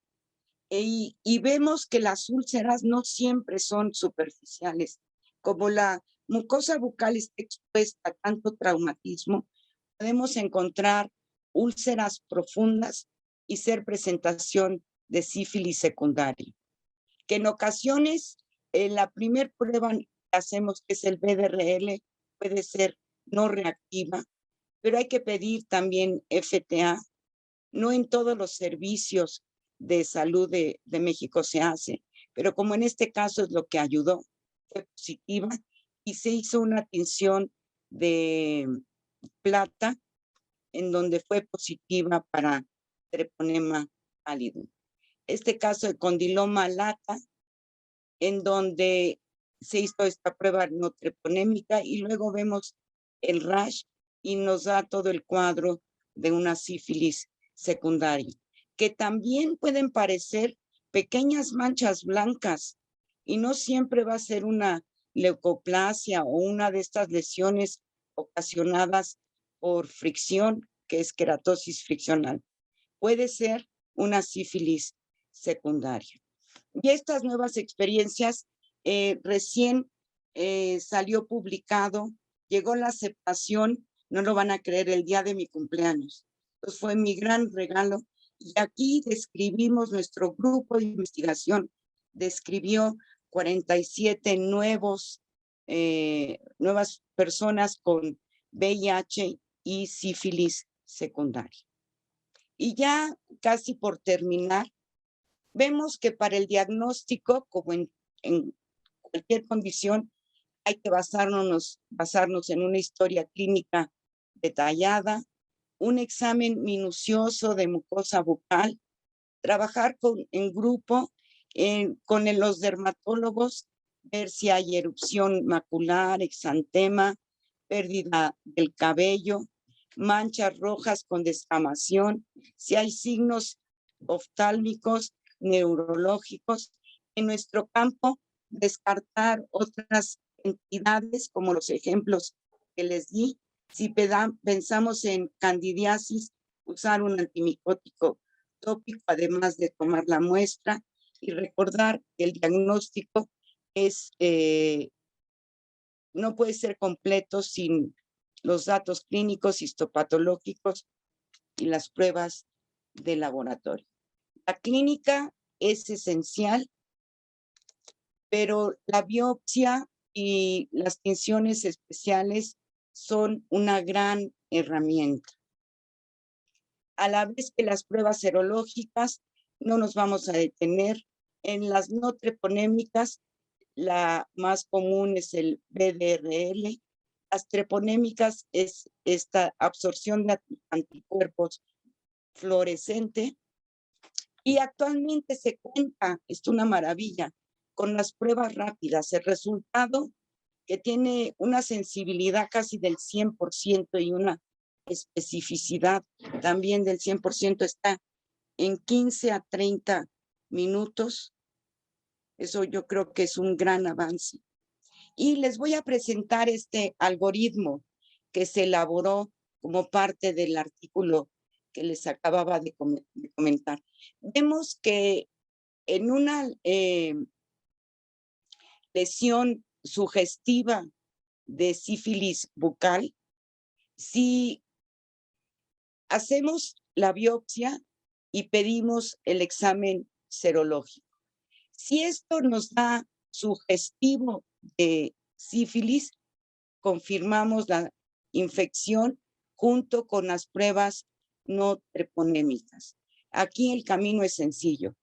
y vemos que las úlceras no siempre son superficiales. Como la mucosa bucal está expuesta a tanto traumatismo, podemos encontrar úlceras profundas y ser presentación de sífilis secundaria. Que en ocasiones, la primer prueba que hacemos, que es el BDRL, puede ser no reactiva, pero hay que pedir también FTA. No en todos los servicios de salud de México se hace, pero como en este caso es lo que ayudó, fue positiva y se hizo una tinción de plata en donde fue positiva para treponema pallidum. Este caso de condiloma lata, en donde se hizo esta prueba no treponémica y luego vemos el rash y nos da todo el cuadro de una sífilis secundaria, que también pueden parecer pequeñas manchas blancas y no siempre va a ser una leucoplasia o una de estas lesiones ocasionadas por fricción, que es queratosis friccional. Puede ser una sífilis secundaria. Y estas nuevas experiencias, recién salió publicado, llegó la aceptación, no lo van a creer, el día de mi cumpleaños. Entonces fue mi gran regalo. Y aquí describimos, nuestro grupo de investigación describió 47 nuevas personas con VIH y sífilis secundaria. Y ya casi por terminar, vemos que para el diagnóstico, como en cualquier condición, hay que basarnos en una historia clínica detallada, un examen minucioso de mucosa bucal, trabajar en grupo con los dermatólogos, ver si hay erupción macular, exantema, pérdida del cabello, manchas rojas con descamación, si hay signos oftálmicos, neurológicos. En nuestro campo, descartar otras entidades como los ejemplos que les di. Si pensamos en candidiasis, usar un antimicótico tópico, además de tomar la muestra, y recordar que el diagnóstico no puede ser completo sin los datos clínicos, histopatológicos y las pruebas de laboratorio. La clínica es esencial, pero la biopsia y las tinciones especiales son una gran herramienta. A la vez que las pruebas serológicas, no nos vamos a detener. En las no treponémicas, la más común es el BDRL. Las treponémicas es esta absorción de anticuerpos fluorescente. Y actualmente se cuenta, es una maravilla, con las pruebas rápidas. El resultado, que tiene una sensibilidad casi del 100% y una especificidad también del 100%, está en 15 a 30 minutos. Eso yo creo que es un gran avance. Y les voy a presentar este algoritmo que se elaboró como parte del artículo que les acababa de comentar. Vemos que en una lesión sugestiva de sífilis bucal, si hacemos la biopsia y pedimos el examen serológico, si esto nos da sugestivo de sífilis, confirmamos la infección junto con las pruebas no treponémicas. Aquí el camino es sencillo,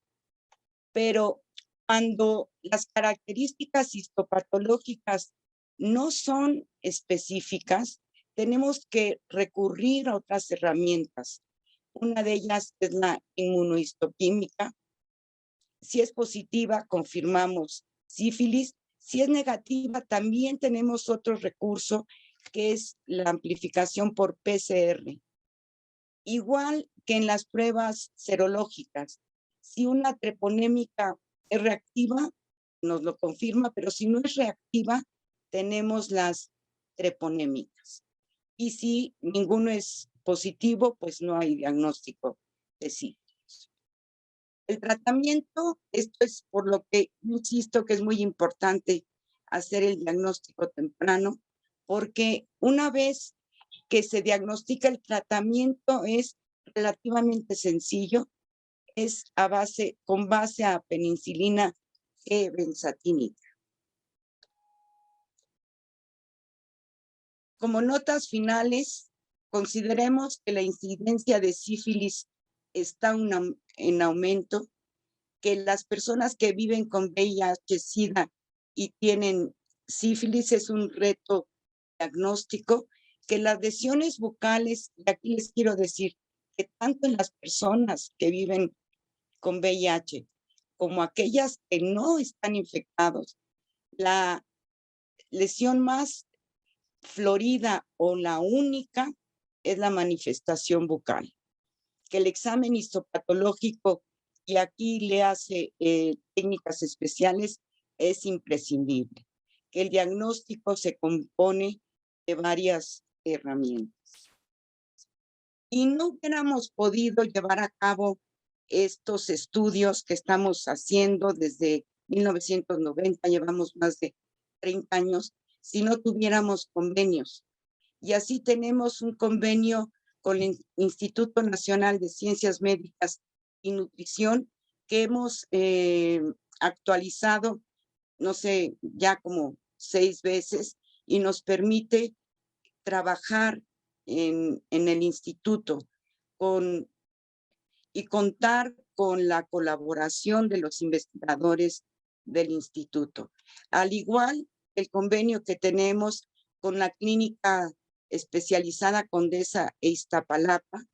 pero cuando las características histopatológicas no son específicas, tenemos que recurrir a otras herramientas. Una de ellas es la inmunohistoquímica, Si es positiva, confirmamos sífilis. Si es negativa, también tenemos otro recurso que es la amplificación por PCR. Igual que en las pruebas serológicas, si una treponémica es reactiva, nos lo confirma, pero si no es reactiva, tenemos las treponémicas. Y si ninguno es positivo, pues no hay diagnóstico de sífilis. El tratamiento, esto es por lo que insisto que es muy importante hacer el diagnóstico temprano, porque una vez que se diagnostica el tratamiento es relativamente sencillo, es con base a penicilina G-benzatínica. Como notas finales, consideremos que la incidencia de sífilis está en aumento, que las personas que viven con VIH-Sida y tienen sífilis es un reto diagnóstico, que las lesiones bucales, y aquí les quiero decir que tanto en las personas que viven con VIH como aquellas que no están infectados, la lesión más florida o la única es la manifestación bucal, que el examen histopatológico, y aquí le hace técnicas especiales, es imprescindible, que el diagnóstico se compone de varias herramientas. Y no hubiéramos podido llevar a cabo estos estudios que estamos haciendo desde 1990, llevamos más de 30 años, si no tuviéramos convenios. Y así tenemos un convenio con el Instituto Nacional de Ciencias Médicas y Nutrición que hemos actualizado, no sé, ya como 6 veces, y nos permite trabajar en el instituto y contar con la colaboración de los investigadores del instituto. Al igual el convenio que tenemos con la clínica especializada Condesa e Iztapalapa.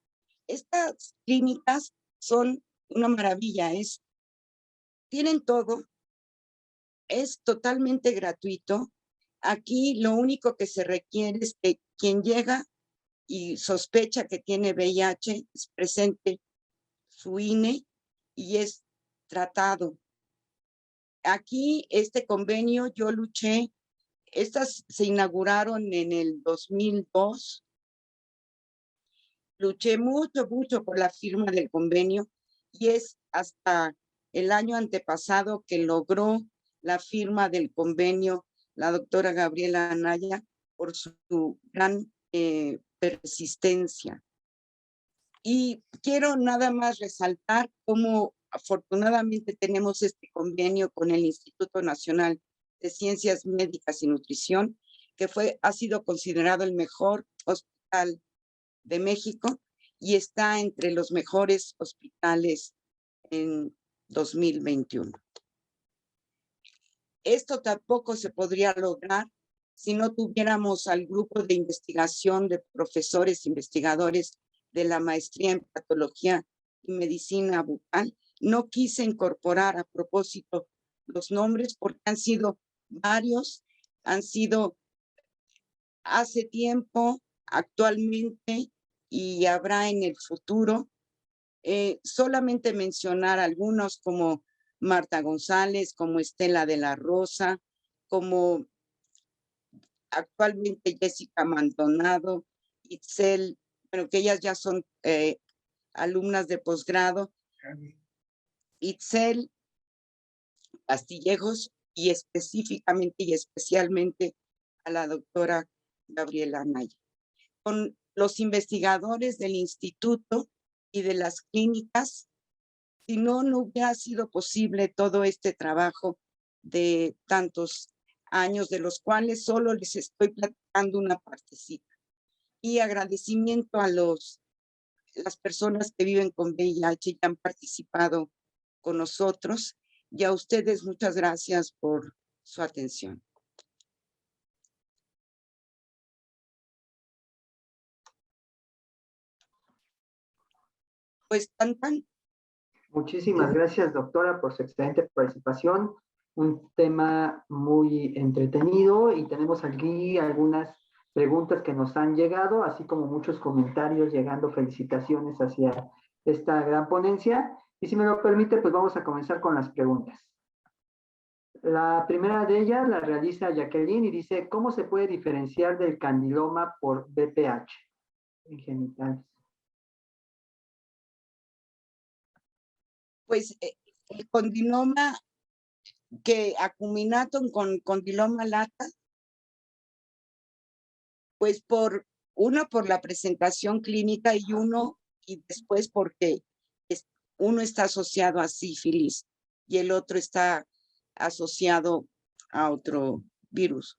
Estas clínicas son una maravilla, tienen todo, es totalmente gratuito. Aquí lo único que se requiere es que quien llega y sospecha que tiene VIH presente su INE y es tratado. Aquí este convenio yo luché, estas se inauguraron en el 2002. Luché mucho por la firma del convenio y es hasta el año antepasado que logró la firma del convenio la doctora Gabriela Anaya por su gran persistencia. Y quiero nada más resaltar cómo afortunadamente tenemos este convenio con el Instituto Nacional de Ciencias Médicas y Nutrición, que ha sido considerado el mejor hospital de México y está entre los mejores hospitales en 2021. Esto tampoco se podría lograr si no tuviéramos al grupo de investigación de profesores investigadores de la maestría en patología y medicina bucal. No quise incorporar a propósito los nombres porque han sido varios, han sido hace tiempo, actualmente y habrá en el futuro. Solamente mencionar algunos como Marta González, como Estela de la Rosa, como actualmente Jessica Maldonado, Itzel, bueno, que ellas ya son alumnas de posgrado, Itzel Castillejos y específicamente y especialmente a la doctora Gabriela Anaya. Con los investigadores del instituto y de las clínicas, si no, no hubiera sido posible todo este trabajo de tantos años, de los cuales solo les estoy platicando una partecita. Y agradecimiento a las personas que viven con VIH y han participado con nosotros. Y a ustedes muchas gracias por su atención. Pues tan. Muchísimas gracias, doctora, por su excelente participación. Un tema muy entretenido y tenemos aquí algunas preguntas que nos han llegado, así como muchos comentarios llegando, felicitaciones hacia esta gran ponencia. Y si me lo permite, pues vamos a comenzar con las preguntas. La primera de ellas la realiza Jacqueline y dice, ¿cómo se puede diferenciar del candiloma por BPH en genitales? Pues el condiloma que acuminatum con condiloma lata, pues por la presentación clínica y después porque uno está asociado a sífilis y el otro está asociado a otro virus.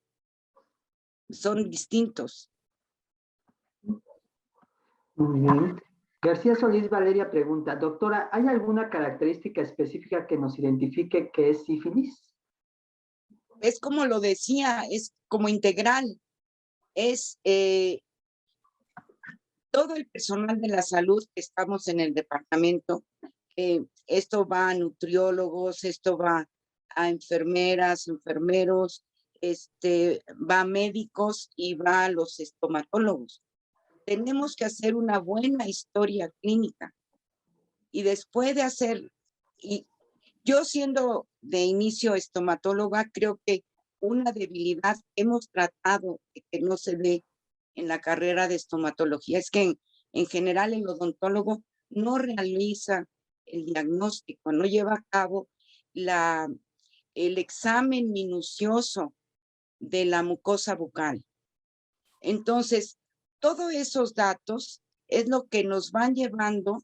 Son distintos. Muy bien. García Solís Valeria pregunta, doctora, ¿hay alguna característica específica que nos identifique que es sífilis? Es como lo decía, es como integral. Es todo el personal de la salud que estamos en el departamento. Esto va a nutriólogos, esto va a enfermeras, enfermeros, va a médicos y va a los estomatólogos. Tenemos que hacer una buena historia clínica y después de hacer, y yo siendo de inicio estomatóloga, creo que una debilidad que hemos tratado de que no se ve en la carrera de estomatología es que en general el odontólogo no realiza el diagnóstico, no lleva a cabo el examen minucioso de la mucosa bucal. Entonces, todos esos datos es lo que nos van llevando,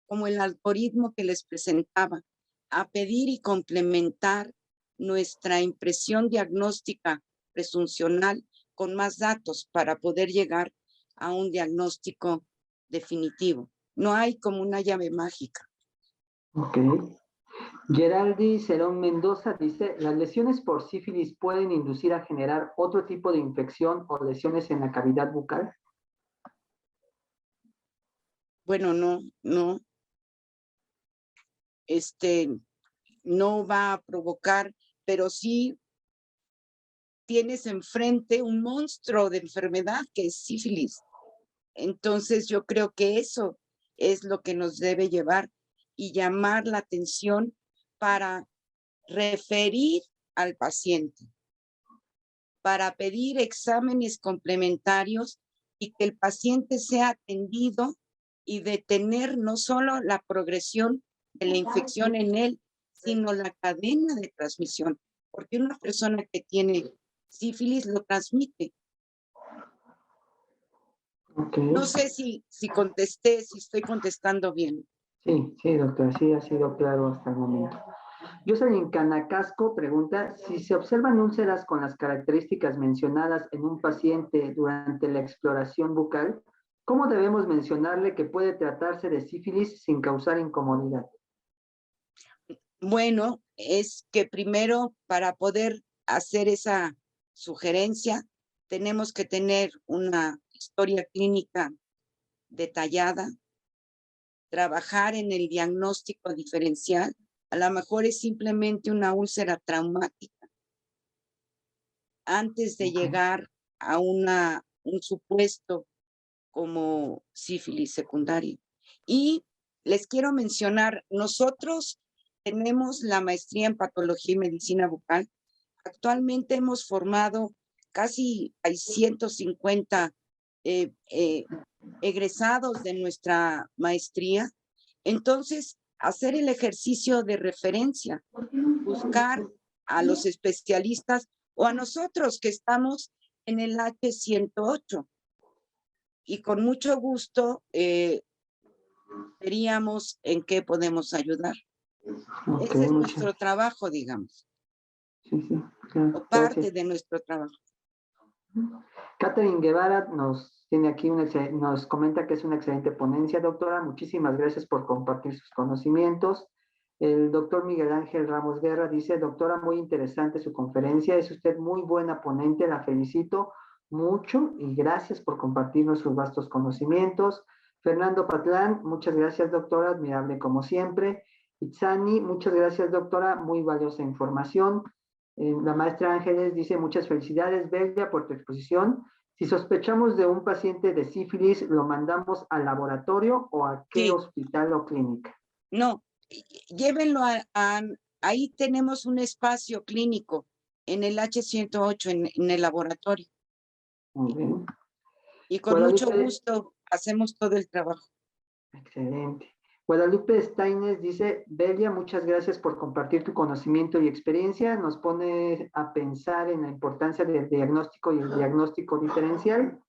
como el algoritmo que les presentaba, a pedir y complementar nuestra impresión diagnóstica presuncional con más datos para poder llegar a un diagnóstico definitivo. No hay como una llave mágica. Ok. Geraldi Cerón Mendoza dice, ¿las lesiones por sífilis pueden inducir a generar otro tipo de infección o lesiones en la cavidad bucal? Bueno, no, no va a provocar, pero sí tienes enfrente un monstruo de enfermedad que es sífilis. Entonces yo creo que eso es lo que nos debe llevar y llamar la atención para referir al paciente, para pedir exámenes complementarios y que el paciente sea atendido y detener no solo la progresión de la infección en él, sino la cadena de transmisión, porque una persona que tiene sífilis lo transmite. Okay. No sé si contesté, si estoy contestando bien. Sí, doctora, sí ha sido claro hasta el momento. Jocelyn Canacasco pregunta, si se observan úlceras con las características mencionadas en un paciente durante la exploración bucal, ¿cómo debemos mencionarle que puede tratarse de sífilis sin causar incomodidad? Bueno, es que primero para poder hacer esa sugerencia tenemos que tener una historia clínica detallada, trabajar en el diagnóstico diferencial. A lo mejor es simplemente una úlcera traumática antes de llegar a un supuesto como sífilis secundaria. Y les quiero mencionar, nosotros tenemos la maestría en patología y medicina bucal. Actualmente hemos formado casi hay 150 egresados de nuestra maestría. Entonces, hacer el ejercicio de referencia, buscar a los especialistas o a nosotros que estamos en el H108. Y con mucho gusto veríamos en qué podemos ayudar. Okay, ese es nuestro trabajo, digamos. Sí, claro, O parte de nuestro trabajo. Catherine Guevara nos tiene aquí nos comenta que es una excelente ponencia, doctora. Muchísimas gracias por compartir sus conocimientos. El doctor Miguel Ángel Ramos Guerra dice, doctora, muy interesante su conferencia. Es usted muy buena ponente, la felicito mucho y gracias por compartirnos sus vastos conocimientos. Fernando Patlán, muchas gracias, doctora, admirable como siempre. Itzani, muchas gracias, doctora, muy valiosa información. La maestra Ángeles dice, muchas felicidades, Belia, por tu exposición. Si sospechamos de un paciente de sífilis, ¿lo mandamos al laboratorio o a qué Sí, hospital o clínica? no, llévenlo ahí tenemos un espacio clínico en el H108, en el laboratorio. Muy bien. Y con mucho Guadalupe, gusto hacemos todo el trabajo. excelente. Guadalupe Steines dice, Belia, muchas gracias por compartir tu conocimiento y experiencia. Nos pone a pensar en la importancia del diagnóstico y el diagnóstico diferencial.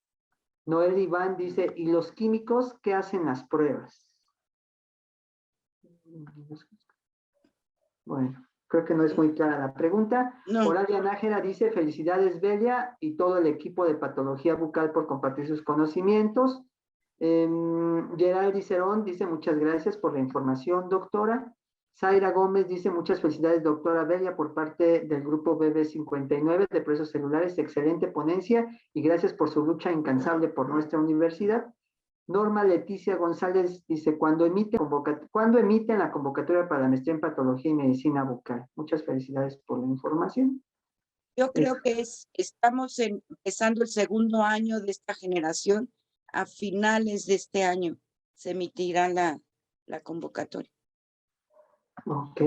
Noel Iván dice, ¿y los químicos qué hacen las pruebas? Bueno, creo que no es muy clara la pregunta. No, Oralia Nájera dice, felicidades Belia y todo el equipo de patología bucal por compartir sus conocimientos. Gerald Dicerón dice, muchas gracias por la información, doctora. Zaira Gómez dice, muchas felicidades, doctora Belia, por parte del grupo BB59 de Procesos Celulares. Excelente ponencia y gracias por su lucha incansable por nuestra universidad. Norma Leticia González dice, ¿cuándo emiten la convocatoria para la maestría en patología y medicina bucal? Muchas felicidades por la información. yo creo que estamos empezando el segundo año de esta generación. A finales de este año se emitirá la convocatoria. Ok.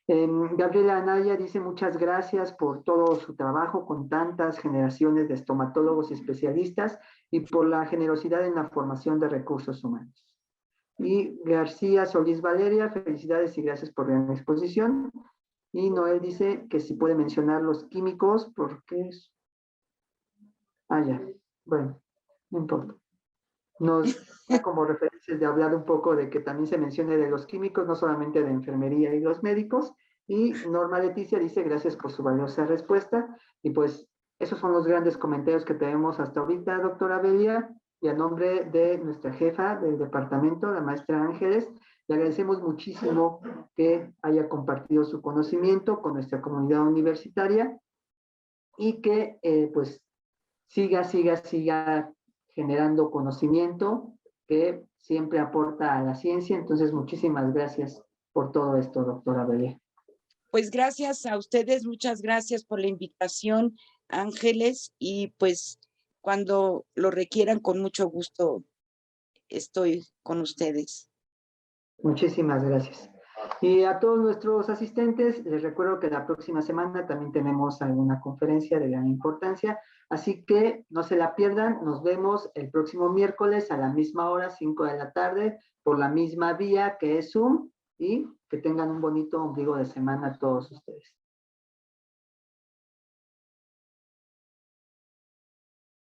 Gabriela Anaya dice muchas gracias por todo su trabajo con tantas generaciones de estomatólogos y especialistas y por la generosidad en la formación de recursos humanos. Y García Solís Valeria, felicidades y gracias por la exposición. Y Noel dice que si puede mencionar los químicos, porque es... Ah, ya. Bueno, no importa. Nos da como referencias de hablar un poco de que también se mencione de los químicos, no solamente de enfermería y los médicos. Y Norma Leticia dice gracias por su valiosa respuesta. Y pues esos son los grandes comentarios que tenemos hasta ahorita, doctora Belia. Y a nombre de nuestra jefa del departamento, la maestra Ángeles, le agradecemos muchísimo que haya compartido su conocimiento con nuestra comunidad universitaria y que pues siga generando conocimiento que siempre aporta a la ciencia. Entonces, muchísimas gracias por todo esto, doctora Belia. Pues gracias a ustedes, muchas gracias por la invitación, Ángeles, y pues cuando lo requieran, con mucho gusto estoy con ustedes. Muchísimas gracias. Y a todos nuestros asistentes, les recuerdo que la próxima semana también tenemos alguna conferencia de gran importancia, así que no se la pierdan. Nos vemos el próximo miércoles a la misma hora, 5 de la tarde, por la misma vía que es Zoom, y que tengan un bonito ombligo de semana todos ustedes.